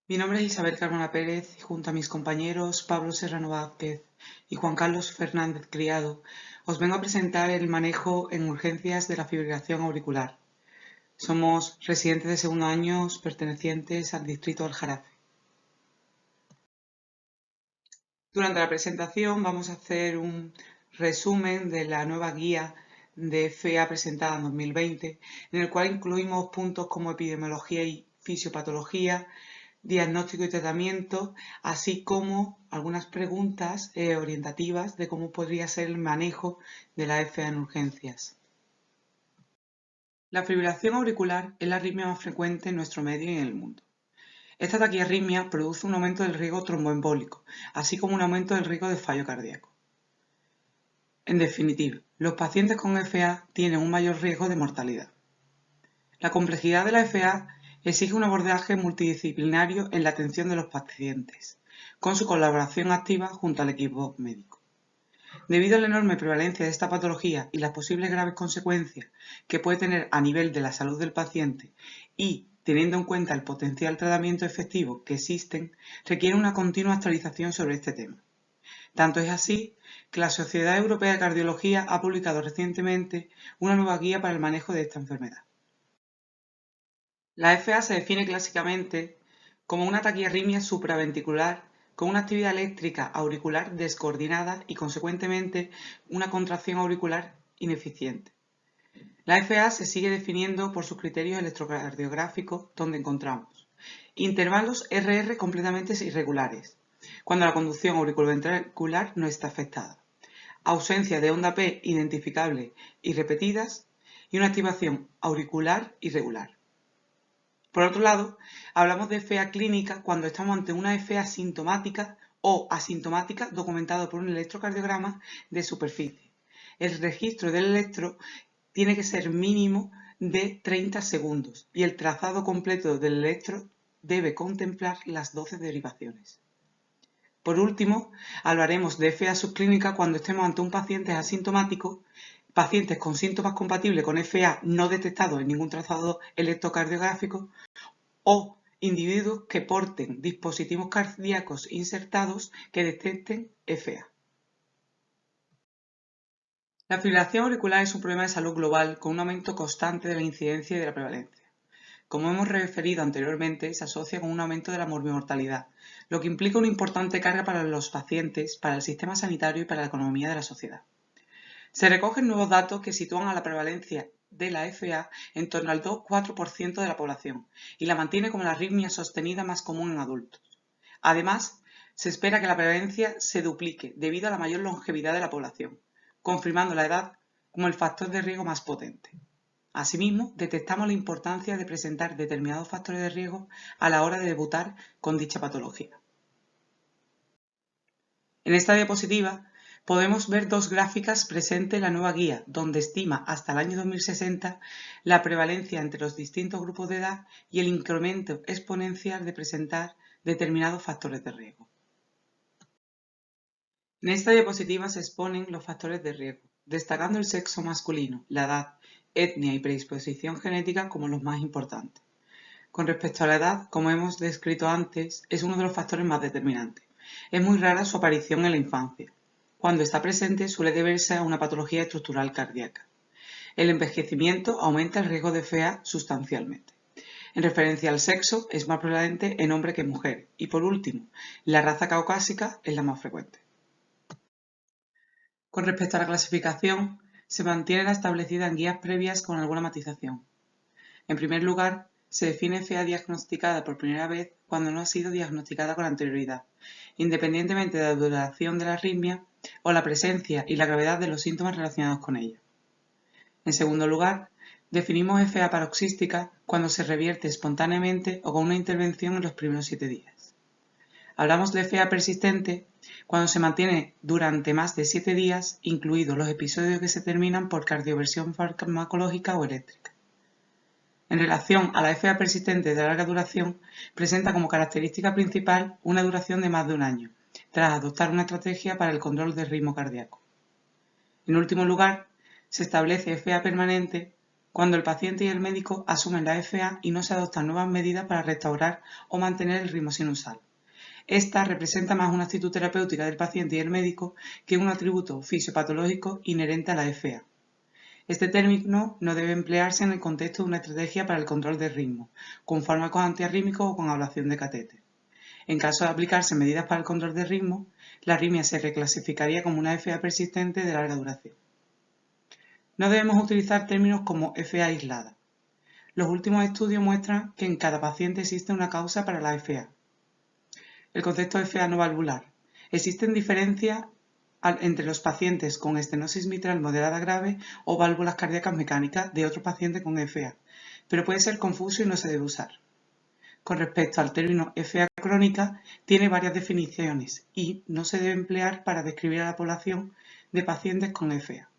Mi nombre es Isabel Carmona Pérez y junto a mis compañeros Pablo Serrano Vázquez y Juan Carlos Fernández Criado os vengo a presentar el manejo en urgencias de la fibrilación auricular. Somos residentes de segundo año pertenecientes al distrito Aljarafe. Durante la presentación vamos a hacer un resumen de la nueva guía de FEA presentada en 2020, en el cual incluimos puntos como epidemiología y fisiopatología, diagnóstico y tratamiento, así como algunas preguntas orientativas de cómo podría ser el manejo de la FA en urgencias. La fibrilación auricular es la arritmia más frecuente en nuestro medio y en el mundo. Esta taquiarritmia produce un aumento del riesgo tromboembólico, así como un aumento del riesgo de fallo cardíaco. En definitiva, los pacientes con FA tienen un mayor riesgo de mortalidad. La complejidad de la FA exige un abordaje multidisciplinario en la atención de los pacientes, con su colaboración activa junto al equipo médico. Debido a la enorme prevalencia de esta patología y las posibles graves consecuencias que puede tener a nivel de la salud del paciente y teniendo en cuenta el potencial tratamiento efectivo que existen, requiere una continua actualización sobre este tema. Tanto es así que la Sociedad Europea de Cardiología ha publicado recientemente una nueva guía para el manejo de esta enfermedad. La FA se define clásicamente como una taquiarritmia supraventricular con una actividad eléctrica auricular descoordinada y, consecuentemente, una contracción auricular ineficiente. La FA se sigue definiendo por sus criterios electrocardiográficos, donde encontramos intervalos RR completamente irregulares, cuando la conducción auriculoventricular no está afectada, ausencia de onda P identificable y repetidas y una activación auricular irregular. Por otro lado, hablamos de FA clínica cuando estamos ante una FA sintomática o asintomática documentado por un electrocardiograma de superficie. El registro del electro tiene que ser mínimo de 30 segundos y el trazado completo del electro debe contemplar las 12 derivaciones. Por último, hablaremos de FA subclínica cuando estemos ante un paciente asintomático, pacientes con síntomas compatibles con FA no detectados en ningún trazado electrocardiográfico o individuos que porten dispositivos cardíacos insertados que detecten FA. La fibrilación auricular es un problema de salud global con un aumento constante de la incidencia y de la prevalencia. Como hemos referido anteriormente, se asocia con un aumento de la morbimortalidad, lo que implica una importante carga para los pacientes, para el sistema sanitario y para la economía de la sociedad. Se recogen nuevos datos que sitúan a la prevalencia de la FA en torno al 2-4% de la población y la mantiene como la arritmia sostenida más común en adultos. Además, se espera que la prevalencia se duplique debido a la mayor longevidad de la población, confirmando la edad como el factor de riesgo más potente. Asimismo, detectamos la importancia de presentar determinados factores de riesgo a la hora de debutar con dicha patología. En esta diapositiva podemos ver dos gráficas presentes en la nueva guía, donde estima hasta el año 2060 la prevalencia entre los distintos grupos de edad y el incremento exponencial de presentar determinados factores de riesgo. En esta diapositiva se exponen los factores de riesgo, destacando el sexo masculino, la edad, etnia y predisposición genética como los más importantes. Con respecto a la edad, como hemos descrito antes, es uno de los factores más determinantes. Es muy rara su aparición en la infancia. Cuando está presente suele deberse a una patología estructural cardíaca. El envejecimiento aumenta el riesgo de FA sustancialmente. En referencia al sexo, es más prevalente en hombre que en mujer. Y por último, la raza caucásica es la más frecuente. Con respecto a la clasificación, se mantiene la establecida en guías previas con alguna matización. En primer lugar, se define FA diagnosticada por primera vez cuando no ha sido diagnosticada con anterioridad, independientemente de la duración de la arritmia o la presencia y la gravedad de los síntomas relacionados con ella. En segundo lugar, definimos FA paroxística cuando se revierte espontáneamente o con una intervención en los primeros 7 días. Hablamos de FA persistente cuando se mantiene durante más de 7 días, incluidos los episodios que se terminan por cardioversión farmacológica o eléctrica. En relación a la FA persistente de larga duración, presenta como característica principal una duración de más de un año, tras adoptar una estrategia para el control del ritmo cardíaco. En último lugar, se establece FA permanente cuando el paciente y el médico asumen la FA y no se adoptan nuevas medidas para restaurar o mantener el ritmo sinusal. Esta representa más una actitud terapéutica del paciente y el médico que un atributo fisiopatológico inherente a la FA. Este término no debe emplearse en el contexto de una estrategia para el control del ritmo, con fármacos antiarrítmicos o con ablación de catéter. En caso de aplicarse medidas para el control del ritmo, la arritmia se reclasificaría como una FA persistente de larga duración. No debemos utilizar términos como FA aislada. Los últimos estudios muestran que en cada paciente existe una causa para la FA. El concepto de FA no valvular. Existen diferencias entre los pacientes con estenosis mitral moderada grave o válvulas cardíacas mecánicas de otros pacientes con FA, pero puede ser confuso y no se debe usar. Con respecto al término FA crónica, tiene varias definiciones y no se debe emplear para describir a la población de pacientes con FA.